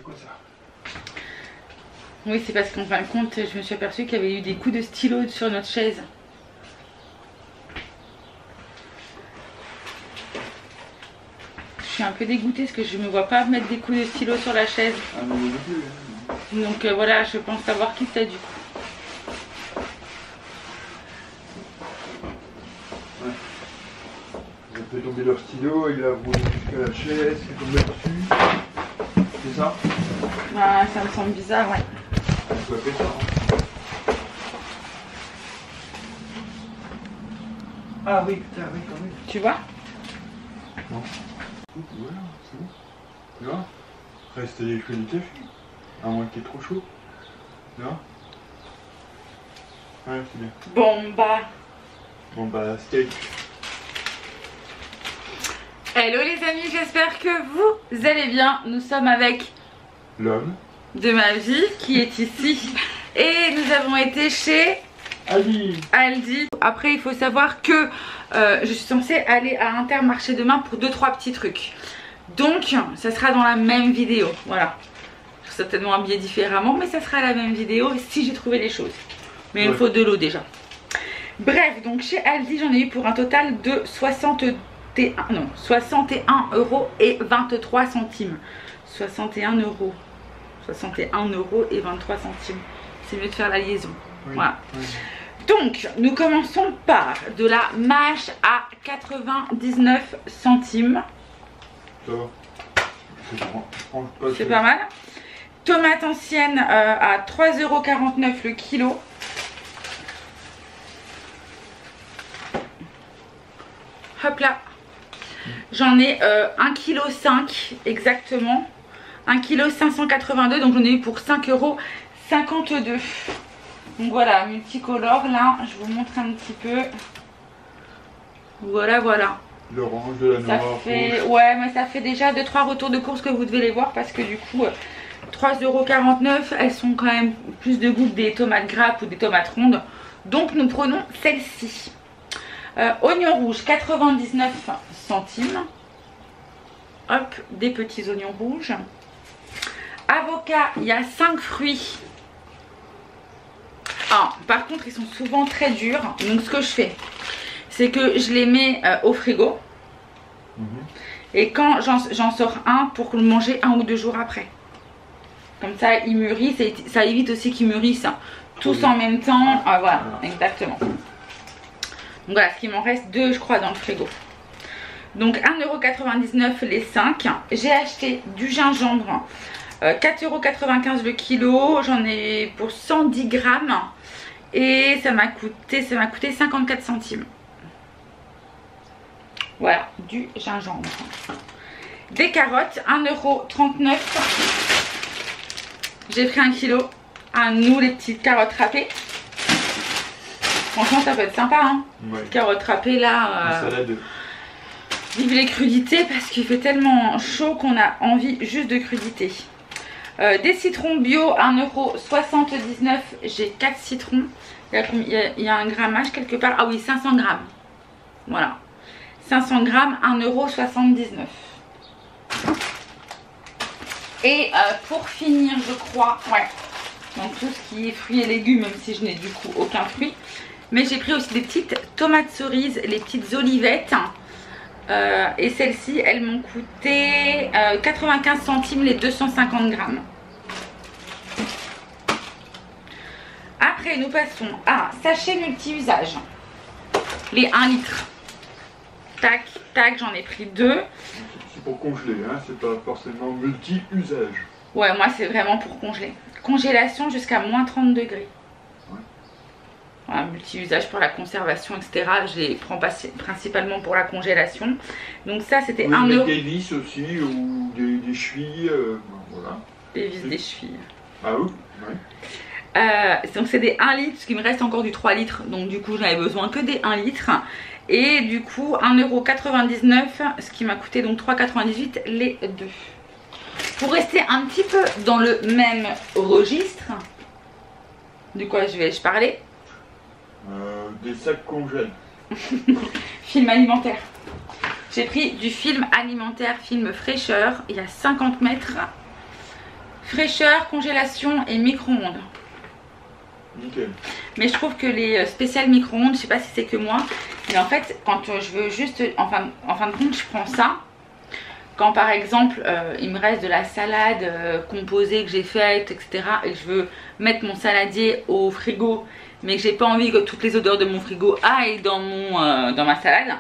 quoi ça? Oui, c'est parce qu'en fin de compte, je me suis aperçue qu'il y avait eu des coups de stylo sur notre chaise. Je suis un peu dégoûtée parce que je me vois pas mettre des coups de stylo sur la chaise. Ah non, non plus. Donc voilà, je pense savoir qui c'est du coup. Ouais. Ils ont fait tomber leur stylo, il a roulé jusqu'à la chaise, il est tombé dessus. C'est ça? Ah, ça me semble bizarre, ouais. On peut faire ça. Ah oui, putain, oui, quand même. Tu vois? Non. Voilà, c'est bon. Tu vois? Reste des fruits du café. À moins qu'il y ait trop chaud. Non? Ouais, c'est bien. Bon bah Steak. hello les amis, j'espère que vous allez bien. Nous sommes avec L'homme. de ma vie qui est ici. Et nous avons été chez Aldi. Après il faut savoir que je suis censée aller à Intermarché demain pour 2-3 petits trucs. Donc ça sera dans la même vidéo. Voilà. Je serai certainement habillée différemment, mais ça sera la même vidéo si j'ai trouvé les choses. Mais il me faut de l'eau déjà. Bref, donc chez Aldi j'en ai eu pour un total de 61 euros et 23 centimes. 61 euros. 61 euros et 23 centimes. C'est mieux de faire la liaison. Oui. Voilà. Oui. Donc, nous commençons par de la mâche à 99 centimes. Ça va. C'est pas mal. Tomates anciennes à 3,49 € le kilo. Hop là. J'en ai 1,5 kg exactement. 1,582 kg, donc j'en ai eu pour 5,52 €. Donc voilà, multicolore là, je vous montre un petit peu. Voilà, voilà. L'orange, de la Ça noire, fait, rouge. ouais, mais ça fait déjà 2-3 retours de course que vous devez les voir parce que du coup, 3,49 €, elles sont quand même plus de goût que des tomates grappes ou des tomates rondes. Donc nous prenons celle-ci. Oignons rouges, 99 centimes. Hop, des petits oignons rouges. Avocat, il y a 5 fruits. Ah, par contre, ils sont souvent très durs. Donc ce que je fais, c'est que je les mets au frigo. Et quand j'en sors un pour le manger 1 ou 2 jours après. Comme ça, ils mûrissent et ça évite aussi qu'ils mûrissent tous en même temps. Ah, voilà, exactement. Donc voilà, ce qu'il m'en reste 2, je crois, dans le frigo. Donc 1,99 € les 5. J'ai acheté du gingembre. 4,95 € le kilo. J'en ai pour 110 grammes. Et ça m'a coûté 54 centimes. Voilà, du gingembre. Des carottes, 1,39 €. J'ai pris 1 kilo. À nous les petites carottes râpées. Franchement ça peut être sympa hein. Ouais. Carottes râpées là. Salade. Vive les crudités parce qu'il fait tellement chaud qu'on a envie juste de crudité. Des citrons bio, 1,79 €. J'ai 4 citrons. Il y a un grammage quelque part. Ah oui, 500 grammes. Voilà. 500 grammes, 1,79 €. Et pour finir, je crois, ouais, donc tout ce qui est fruits et légumes, même si je n'ai du coup aucun fruit. Mais j'ai pris aussi des petites tomates cerises, les petites olivettes. Et celles-ci, elles m'ont coûté 95 centimes les 250 grammes. Après, nous passons à sachet multi-usage. Les 1 litre. Tac, tac, j'en ai pris 2. C'est pour congeler, hein, c'est pas forcément multi-usage. Ouais, moi c'est vraiment pour congeler. Congélation jusqu'à moins 30 degrés. Ouais. Voilà, multi-usage pour la conservation, etc. Je les prends principalement pour la congélation. Donc ça c'était 1 €. Des vis aussi, ou des chevilles, voilà. Des vis, des chevilles. Ah oui, ouais. Donc c'est des 1 litre, parce qu'il me reste encore du 3 litres. Donc du coup j'en avais besoin que des 1 litre. Et du coup 1,99 €, ce qui m'a coûté donc 3,98 € les 2. Pour rester un petit peu dans le même registre, de quoi vais-je parler? Des sacs congèles. Film alimentaire. J'ai pris du film alimentaire, film fraîcheur. Il y a 50 mètres. Fraîcheur, congélation et micro-ondes. Nickel. Mais je trouve que les spéciales micro-ondes, je sais pas si c'est que moi, mais en fait quand je veux juste, en fin de compte, je prends ça. Quand par exemple il me reste de la salade composée que j'ai faite, etc. et que je veux mettre mon saladier au frigo, mais que j'ai pas envie que toutes les odeurs de mon frigo aillent dans ma salade,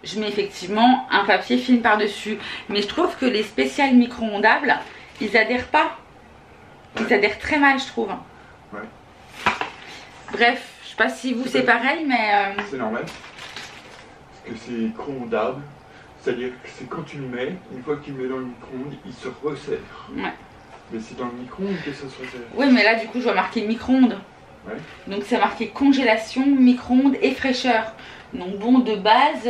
je mets effectivement un papier film par dessus. Mais je trouve que les spéciales micro-ondables, ils adhèrent pas. Ils adhèrent très mal, je trouve. Ouais. Bref, je sais pas si vous c'est pareil, mais c'est normal. Parce que c'est micro-ondable. C'est-à-dire que c'est quand tu le mets, une fois que tu le mets dans le micro-ondes, il se resserre. Ouais. Mais c'est dans le micro-ondes que ça se resserre. Oui, mais là du coup je vois marqué micro-ondes. Ouais. Donc c'est marqué congélation, micro-ondes et fraîcheur. Donc bon, de base,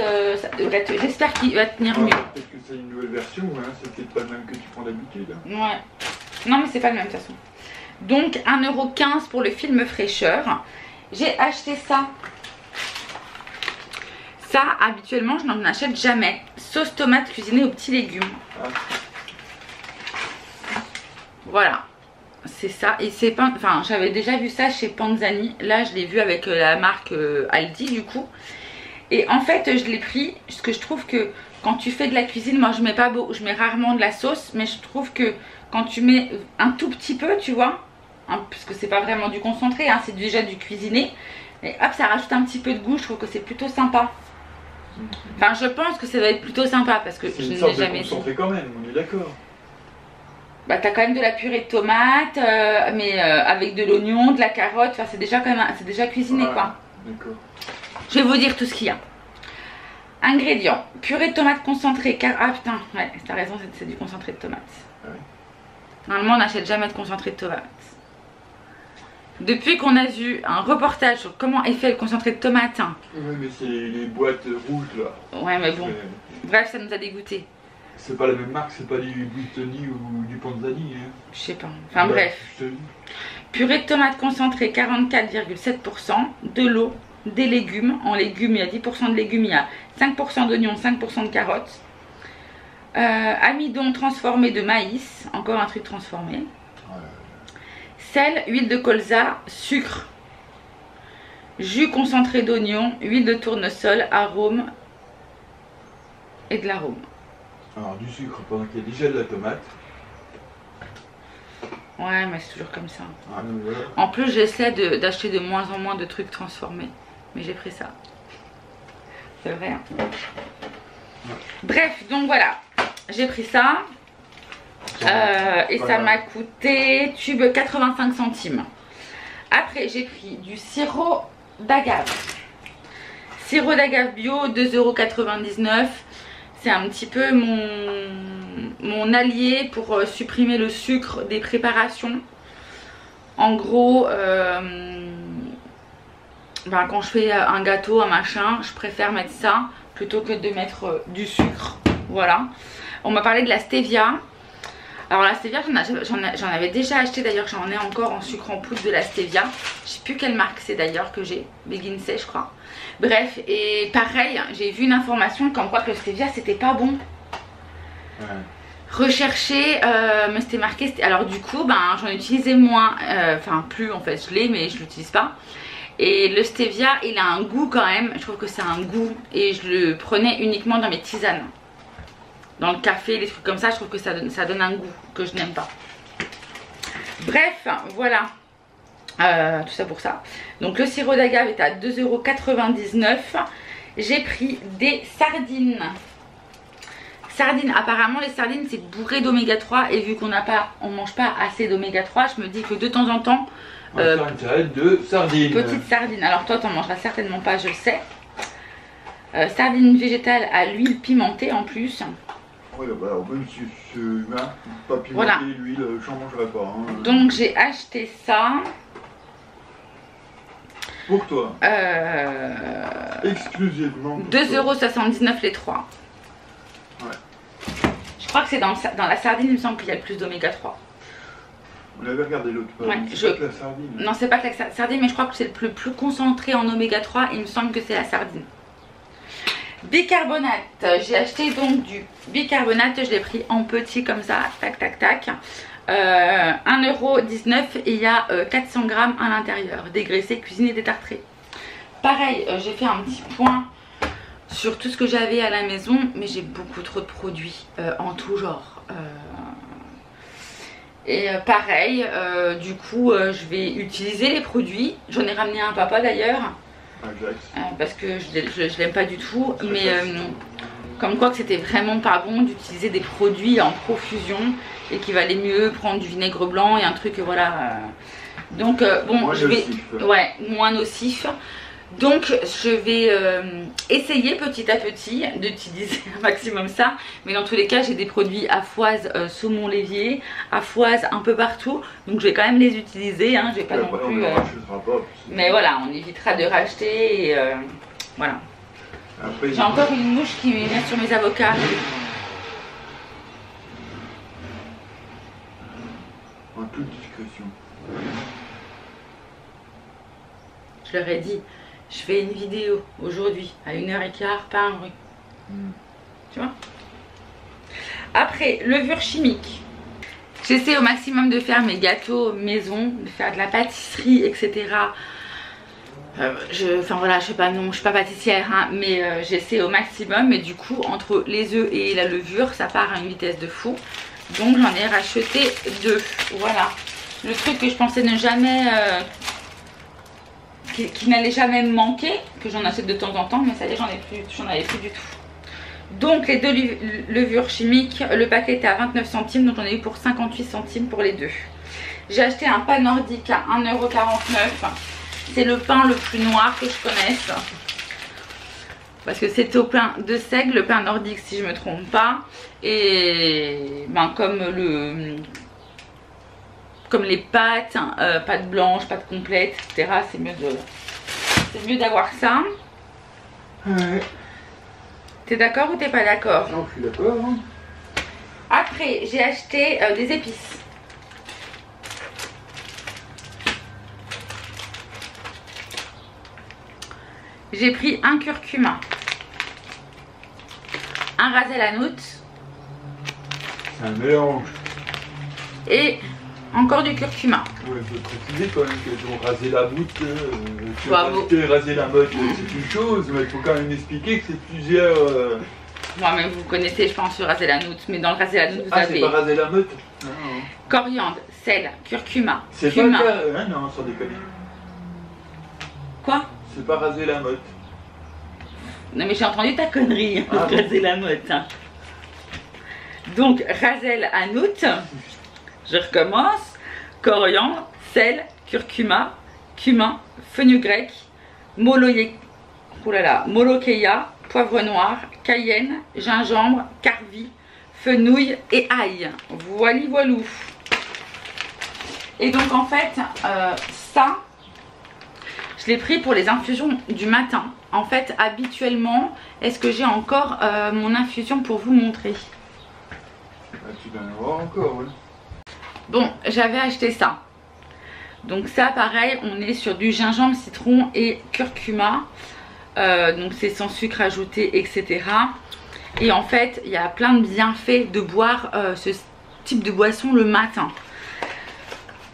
j'espère qu'il va tenir mieux. Peut-être que c'est une nouvelle version, hein. C'est peut-être pas le même que tu prends d'habitude. Ouais. Non mais c'est pas le même de toute façon. Donc 1,15 € pour le film fraîcheur. J'ai acheté ça. Ça, habituellement, je n'en achète jamais. Sauce tomate cuisinée aux petits légumes. Ah. Voilà. C'est ça. Et c'est pas... Enfin, j'avais déjà vu ça chez Panzani. Là, je l'ai vu avec la marque Aldi, du coup. Et en fait, je l'ai pris parce que je trouve que quand tu fais de la cuisine, moi, je mets pas beau, je mets rarement de la sauce. Mais je trouve que quand tu mets un tout petit peu, tu vois, hein, parce que c'est pas vraiment du concentré, hein, c'est déjà du cuisiné. Et hop, ça rajoute un petit peu de goût. Je trouve que c'est plutôt sympa. Enfin, je pense que ça va être plutôt sympa parce que je ne n'ai l'ai jamais essayé. C'est quand même, on est d'accord. Bah, t'as quand même de la purée de tomates, mais avec de l'oignon, de la carotte. Enfin, c'est déjà quand même, c'est déjà cuisiné, quoi. D'accord. Je vais vous dire tout ce qu'il y a. Ingrédients: purée de tomates concentrée. Ah putain, ouais, t'as raison, c'est du concentré de tomates. Ah ouais. Normalement, on n'achète jamais de concentré de tomates. Depuis qu'on a vu un reportage sur comment est fait le concentré de tomates. Oui, mais c'est les boîtes rouges là. Ouais, mais bon. Bref, ça nous a dégoûté. C'est pas la même marque, c'est pas du Buitoni ou du Panzani. Hein. Je sais pas. Enfin bref. Purée de tomates concentrée 44,7%. De l'eau, des légumes. En légumes, il y a 10% de légumes, il y a 5% d'oignons, 5% de carottes. Amidon transformé de maïs. Encore un truc transformé. Sel, huile de colza, sucre, jus concentré d'oignon, huile de tournesol, arôme et de l'arôme. Alors du sucre pendant qu'il y a déjà de la tomate. Ouais, mais c'est toujours comme ça. Ah, voilà. En plus, j'essaie d'acheter de moins en moins de trucs transformés. Mais j'ai pris ça. C'est vrai. Hein. Ouais. Bref, donc voilà. J'ai pris ça. Et ça m'a coûté tube 85 centimes. Après j'ai pris du sirop d'agave. Sirop d'agave bio, 2,99 €. C'est un petit peu mon allié pour supprimer le sucre des préparations. En gros, ben, quand je fais un gâteau, un machin, je préfère mettre ça plutôt que de mettre du sucre. Voilà. On m'a parlé de la stevia. Alors la stevia, j'en avais déjà acheté, d'ailleurs j'en ai encore en sucre en poudre de la stevia. Je sais plus quelle marque c'est d'ailleurs que j'ai, Beguinsay je crois. Bref, et pareil, j'ai vu une information comme quoi que le stevia c'était pas bon. Ouais. Rechercher, mais c'était marqué, alors du coup ben, j'en utilisais moins, enfin plus en fait, je l'ai mais je l'utilise pas. Et le stevia il a un goût quand même, je trouve que c'est un goût et je le prenais uniquement dans mes tisanes. Dans le café, les trucs comme ça, je trouve que ça donne un goût que je n'aime pas. Bref, voilà. Tout ça pour ça. Donc le sirop d'agave est à 2,99 €. J'ai pris des sardines. Sardines, apparemment les sardines c'est bourré d'oméga 3. Et vu qu'on mange pas assez d'oméga 3, je me dis que de temps en temps... de sardines. Petite sardine. Alors toi t'en mangeras certainement pas, je le sais. Sardines végétales à l'huile pimentée en plus. Oui, bah, même si c'est humain, pas pimenté, voilà. L'huile, j'en mangerai pas. Hein. Donc j'ai acheté ça. Pour toi. Exclusivement. 2,79 € les 3. Ouais. Je crois que c'est dans la sardine, il me semble qu'il y a le plus d'oméga 3. Vous l'avez regardé l'autre fois, ouais, c'est pas que la sardine. Non, c'est pas que la sardine, mais je crois que c'est le plus concentré en oméga 3. Il me semble que c'est la sardine. Bicarbonate, j'ai acheté donc du bicarbonate, je l'ai pris en petit comme ça, tac tac tac. 1,19 € et il y a 400 grammes à l'intérieur, dégraissé, cuisiné, détartré. Pareil, j'ai fait un petit point sur tout ce que j'avais à la maison, mais j'ai beaucoup trop de produits en tout genre. Et pareil, du coup, je vais utiliser les produits. J'en ai ramené un papa d'ailleurs, parce que je l'aime pas du tout, mais comme quoi que c'était vraiment pas bon d'utiliser des produits en profusion et qu'il valait mieux prendre du vinaigre blanc et un truc, voilà. Donc bon, moins je vais, nocif. ouais, moins nocif. Donc je vais essayer petit à petit d'utiliser un maximum ça. Mais dans tous les cas, j'ai des produits à foise sous mon l'évier, à foise un peu partout. Donc je vais quand même les utiliser, hein. Je vais pas non plus... mais voilà, on évitera de racheter et voilà. J'ai encore une mouche qui vient sur mes avocats. En toute discrétion. Je leur ai dit, je fais une vidéo aujourd'hui à 1h15, pas un bruit. Tu vois? Après, levure chimique. J'essaie au maximum de faire mes gâteaux maison, de faire de la pâtisserie, etc. Enfin voilà, je sais pas, non, je suis pas pâtissière, hein, mais j'essaie au maximum. Mais du coup, entre les œufs et la levure, ça part à une vitesse de fou. Donc j'en ai racheté 2. Voilà. Le truc que je pensais ne jamais... qui n'allait jamais me manquer, que j'en achète de temps en temps, mais ça y est, j'en avais plus du tout. Donc les 2 levures chimiques, le paquet était à 29 centimes, donc j'en ai eu pour 58 centimes pour les 2. J'ai acheté un pain nordique à 1,49 €. C'est le pain le plus noir que je connaisse. Parce que c'est au pain de seigle, le pain nordique si je me trompe pas. Et ben, comme les pâtes, pâtes blanches, pâtes complètes, etc. C'est mieux d'avoir ça. Ouais. T'es d'accord ou t'es pas d'accord? Non, je suis d'accord. Hein. Après, j'ai acheté des épices. J'ai pris un curcuma, un rasé la noute. C'est un mélange. Et encore du curcuma. Ouais, il faut préciser quand même qu'ils ont rasé la boute. Bravo. Raser la botte, c'est une chose, mais il faut quand même expliquer que c'est plusieurs. Moi-même, vous connaissez, je pense, le rasé la noute. Mais dans le rasé la noute, vous avez c'est pas raser la meute? Non. coriandre, sel, curcuma, C'est cumin. pas le cas. Hein, non, sans déconner. Quoi? C'est pas raser la meute. Non mais j'ai entendu ta connerie, Ah bon? raser la meute. Hein. Donc, rasel à noute, je recommence, coriandre, sel, curcuma, cumin, fenugrec, molokeia, poivre noir, cayenne, gingembre, carvi, fenouil et ail. Voili voilou. Et donc en fait, ça, je l'ai pris pour les infusions du matin. En fait, habituellement, est-ce que j'ai encore mon infusion pour vous montrer? Tu dois en avoir encore, oui. Bon, j'avais acheté ça. Donc ça, pareil, on est sur du gingembre, citron et curcuma. Donc c'est sans sucre ajouté, etc. Et en fait, il y a plein de bienfaits de boire ce type de boisson le matin.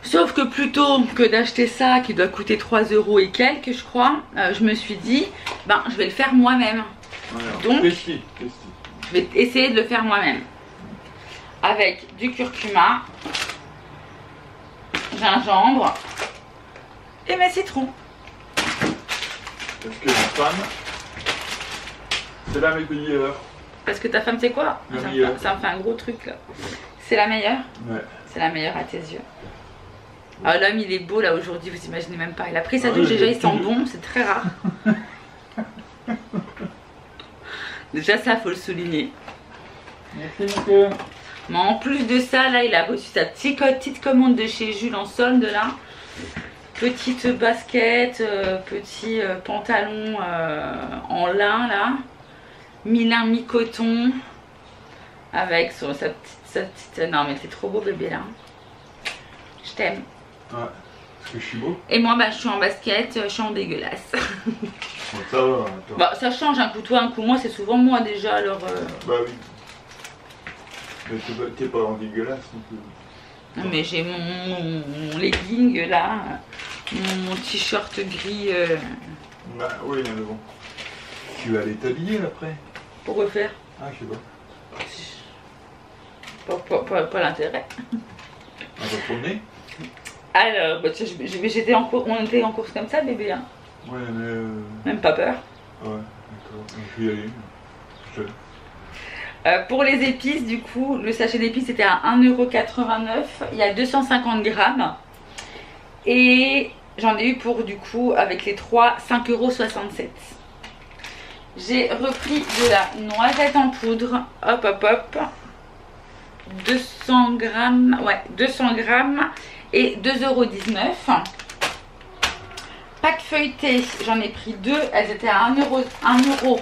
Sauf que plutôt que d'acheter ça qui doit coûter 3 € et quelques, je crois, je me suis dit, ben je vais le faire moi-même. Donc, je vais essayer de le faire moi-même. Avec du curcuma, gingembre et mes citrons. Parce que ma femme, c'est la meilleure. Parce que ta femme, c'est quoi? Ça me fait un gros truc là. C'est la meilleure? Ouais. C'est la meilleure à tes yeux. Ah, l'homme il est beau là aujourd'hui, vous imaginez même pas. Il a pris sa douche, déjà il sent bon, c'est très rare. Déjà ça faut le souligner. Merci monsieur. Mais en plus de ça, là il a reçu sa petite commande de chez Jules en solde là. Petite basket, petit pantalon en lin là. Mi-lin, mi-coton. Avec sa petite... Non mais c'est trop beau bébé là. Je t'aime. Ouais, parce que je suis beau. Et moi, bah, je suis en basket, je suis en dégueulasse. Bon, ça va, attends. Bah, ça change, un coup toi, un coup moi, c'est souvent moi déjà, alors... Bah oui. Mais t'es pas en dégueulasse non plus. Mais j'ai mon legging là, mon t-shirt gris. Bah oui, il y en a devant. Tu vas aller t'habiller après? Pour refaire. Ah, je sais pas. Pas l'intérêt. On va promener? Alors, bah, on était en course comme ça, bébé. Hein. Ouais, mais. Même pas peur. Ouais, d'accord. Je vais y aller. Seul. Pour les épices, du coup, le sachet d'épices était à 1,89 €. Il y a 250 grammes. Et j'en ai eu pour, du coup, avec les 3, 5,67 €. J'ai repris de la noisette en poudre. Hop, hop, hop. 200 grammes. Ouais, 200 grammes. Et 2,19 €. Pâte feuilletée, j'en ai pris 2. Elles étaient à 1,09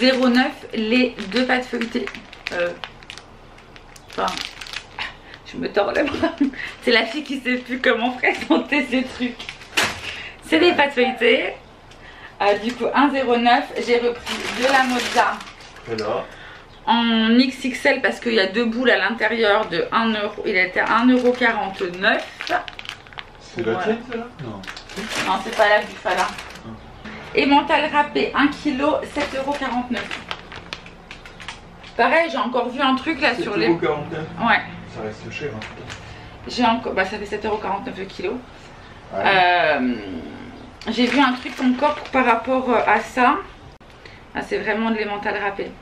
€ les 2 pâtes feuilletées. Enfin, je me tords le bras. C'est la fille qui sait plus comment présenter ces trucs. C'est des pâtes feuilletées. Du coup, 1,09 €. J'ai repris de la mozza. Voilà. En XXL parce qu'il y a 2 boules à l'intérieur de 1 €. Il était à 1,49 €. C'est la tienne, celle-là? Non. Non, c'est pas la Bufala. Et mental râpé, 1 kg, 7,49 €. Pareil, j'ai encore vu un truc là sur les. 7,49 €. Ouais. Ça reste cher, hein. J'ai encore. Bah, ça fait 7,49 € le kilo. Ouais. J'ai vu un truc encore par rapport à ça. Ah, c'est vraiment de l'emmental râpé.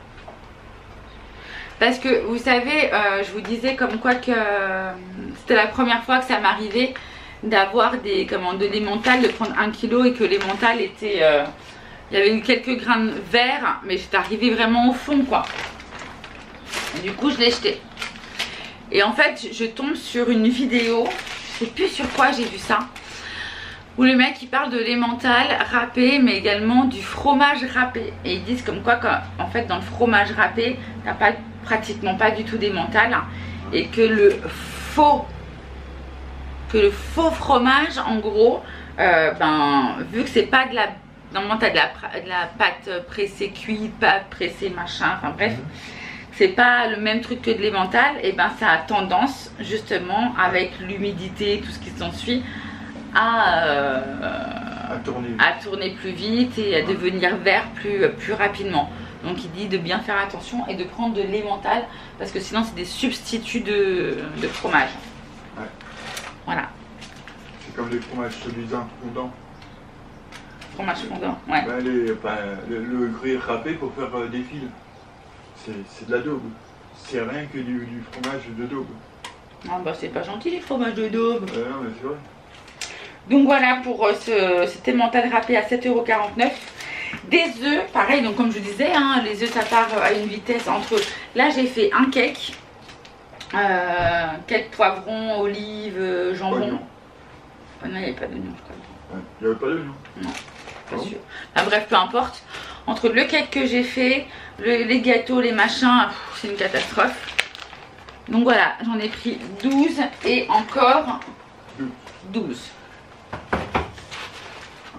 Parce que vous savez, je vous disais comme quoi que c'était la première fois que ça m'arrivait d'avoir de l'emmental, de prendre 1 kg et que l'emmental était. Il y avait eu quelques grains verts, mais j'étais arrivée vraiment au fond quoi. Et du coup, je l'ai jeté. Et en fait, je tombe sur une vidéo, je sais plus sur quoi j'ai vu ça, où le mec il parle de l'emmental râpé, mais également du fromage râpé. Et ils disent comme quoi en fait dans le fromage râpé, t'as pas pratiquement pas du tout d'emmental, et que le faux fromage en gros, vu que c'est pas de la, normalement t'as de la pâte pressée cuite, pâte pressée machin, enfin bref, c'est pas le même truc que de l'emmental, et ben ça a tendance justement avec l'humidité, tout ce qui s'ensuit, à tourner plus vite et à devenir vert plus rapidement. Donc il dit de bien faire attention et de prendre de l'emmental parce que sinon c'est des substituts de fromage. Ouais. Voilà. C'est comme les fromages soi-disant fondants. Fromage fondant, ouais. Le gruyère râpé pour faire des fils. C'est de la daube. C'est rien que du fromage de daube. Ah bah c'est pas gentil les fromages de daube. Non mais c'est vrai. Donc voilà pour cet emmental râpé à 7,49 €. Des œufs, pareil, donc comme je vous disais, hein, les œufs ça part à une vitesse entre. Là j'ai fait un cake. Cake poivron, olive, jambon. Oignon. Oh non, il n'y avait pas d'oignon, je crois. Ouais. Il n'y avait pas d'oignon. Non, pas sûr. Enfin, bref, peu importe. Entre le cake que j'ai fait, les gâteaux, les machins, c'est une catastrophe. Donc voilà, j'en ai pris 12 et encore 12.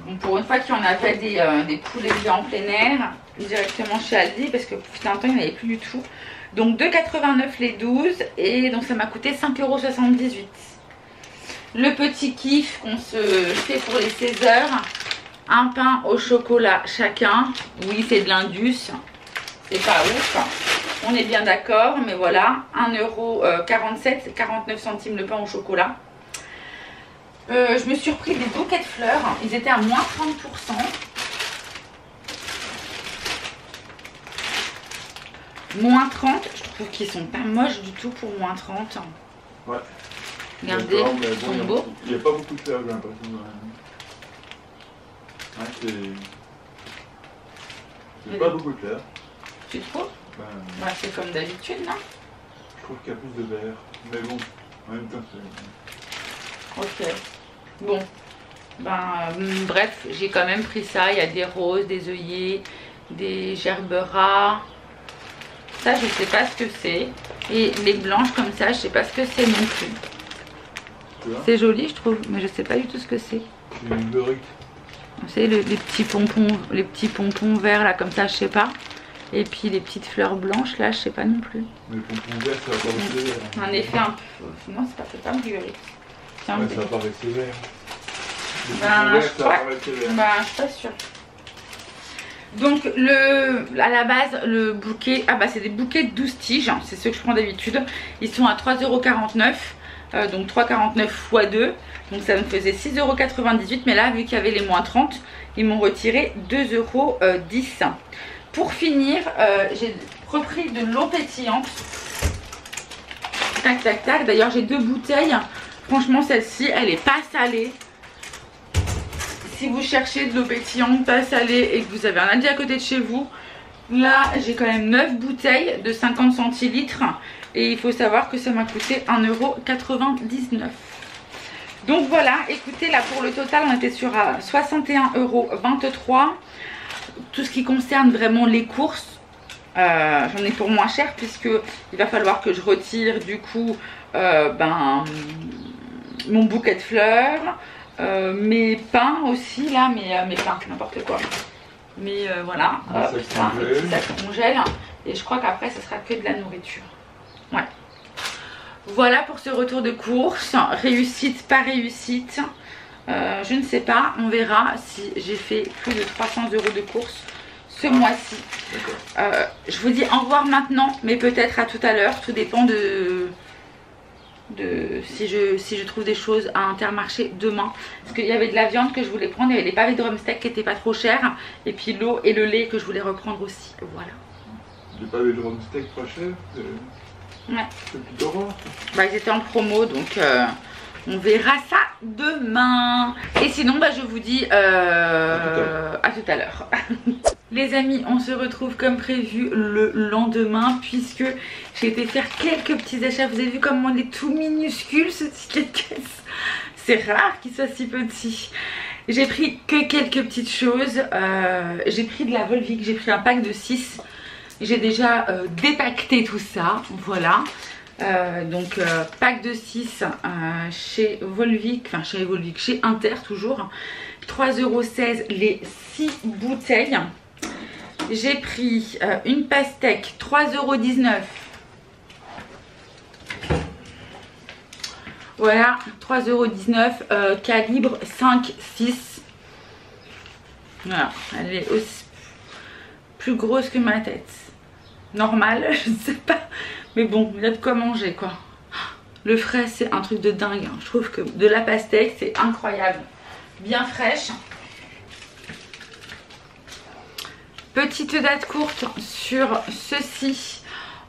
Bon, pour une fois qu'il y en avait des poulets élevés en plein air, directement chez Aldi, parce que putain, un temps, il n'y en avait plus du tout. Donc 2,89 € les 12 et donc ça m'a coûté 5,78 €. Le petit kiff qu'on se fait pour les 16 h, un pain au chocolat chacun. Oui, c'est de l'Indus, c'est pas ouf, on est bien d'accord, mais voilà, 1,47 €, 49 centimes le pain au chocolat. Je me suis repris des bouquets de fleurs, ils étaient à moins 30%. Moins 30, je trouve qu'ils sont pas moches du tout pour moins 30. Ouais. Regardez, ils sont beaux. Il n'y a pas beaucoup de fleurs, j'ai l'impression. Ouais, c'est pas beaucoup de fleurs. Tu trouves? Bah, c'est comme d'habitude, non? Je trouve qu'il y a plus de vert. Mais bon, en même temps, c'est. Ok. Bon. Bref, j'ai quand même pris ça. Il y a des roses, des œillets, des gerberas. Ça, je sais pas ce que c'est. Et les blanches comme ça, je sais pas ce que c'est non plus. C'est joli, je trouve, mais je sais pas du tout ce que c'est. C'est une beurrique. Vous savez, les petits pompons verts là, comme ça, je sais pas. Et puis les petites fleurs blanches là, je sais pas non plus. Mais pompons vert, ça va pas rester vert. Un effet un peu... Non, c'est pas totalement violet. Ouais, ça va pas rester vert. Les Ben, pompons verts, je ça crois... va pas rester vert. Ben, je suis pas sûre. Donc à la base le bouquet, ah bah c'est des bouquets de 12 tiges, hein, c'est ceux que je prends d'habitude. Ils sont à 3,49 €, donc 3,49 x 2, donc ça me faisait 6,98 €. Mais là vu qu'il y avait les moins 30, ils m'ont retiré 2,10 €. Pour finir, j'ai repris de l'eau pétillante. Tac tac tac, d'ailleurs j'ai 2 bouteilles. Franchement celle-ci elle est pas salée. Si vous cherchez de l'eau pétillante pas salée et que vous avez un Aldi à côté de chez vous, là j'ai quand même 9 bouteilles de 50 centilitres et il faut savoir que ça m'a coûté 1,99 €. Donc voilà, écoutez, là pour le total on était sur 61,23 €. Tout ce qui concerne vraiment les courses, j'en ai pour moins cher puisque il va falloir que je retire du coup mon bouquet de fleurs. Mes pains aussi là, mes pains, n'importe quoi. Mais voilà, ça congèle. Et je crois qu'après ce sera que de la nourriture. Ouais. Voilà pour ce retour de course. Réussite, pas réussite. Je ne sais pas, on verra si j'ai fait plus de 300 € de course ce mois-ci. Je vous dis au revoir maintenant, mais peut-être à tout à l'heure. Tout dépend si je trouve des choses à Intermarché demain, parce qu'il y avait de la viande que je voulais prendre, il y avait des pavés de drumstick qui n'étaient pas trop chers, et puis l'eau et le lait que je voulais reprendre aussi. Voilà. Des pavés de drumstick pas chers, ouais. C'est plutôt rare. Bah ils étaient en promo, donc on verra ça demain. Et sinon je vous dis à tout à l'heure. Les amis, on se retrouve comme prévu le lendemain puisque j'ai été faire quelques petits achats. Vous avez vu comment on est tout minuscule ce ticket de caisse. C'est rare qu'il soit si petit. J'ai pris que quelques petites choses. J'ai pris de la Volvic, j'ai pris un pack de 6. J'ai déjà dépaqueté tout ça, voilà. Donc pack de 6 chez Volvic, enfin chez Volvic, chez Inter toujours. 3,16 € les 6 bouteilles. J'ai pris une pastèque, 3,19 €. Voilà, 3,19 €, calibre 5,6. Voilà, elle est aussi plus grosse que ma tête. Normal, je ne sais pas. Mais bon, il y a de quoi manger quoi. Le frais c'est un truc de dingue, hein. Je trouve que de la pastèque c'est incroyable. Bien fraîche. Petite date courte sur ceci.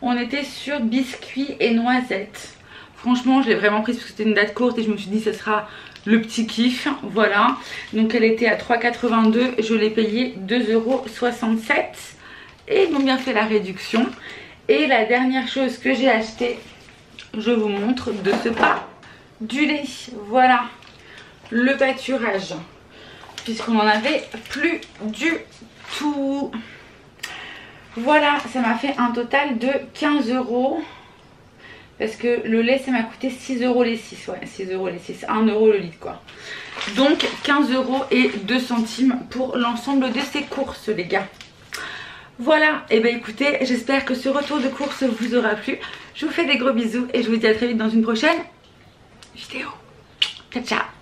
On était sur biscuits et noisettes. Franchement je l'ai vraiment prise parce que c'était une date courte et je me suis dit ce sera le petit kiff. Voilà. Donc elle était à 3,82 €. Je l'ai payé 2,67 €. Et ils m'ont bien fait la réduction. Et la dernière chose que j'ai acheté, je vous montre de ce pas, du lait. Voilà. Le pâturage. Puisqu'on n'en avait plus du tout. Voilà, ça m'a fait un total de 15 €. Parce que le lait ça m'a coûté 6 € les 6. Ouais, 6 € les 6. 1 € le litre quoi. Donc 15,02 € pour l'ensemble de ces courses les gars. Voilà, et ben écoutez, j'espère que ce retour de course vous aura plu. Je vous fais des gros bisous et je vous dis à très vite dans une prochaine vidéo. Ciao ciao.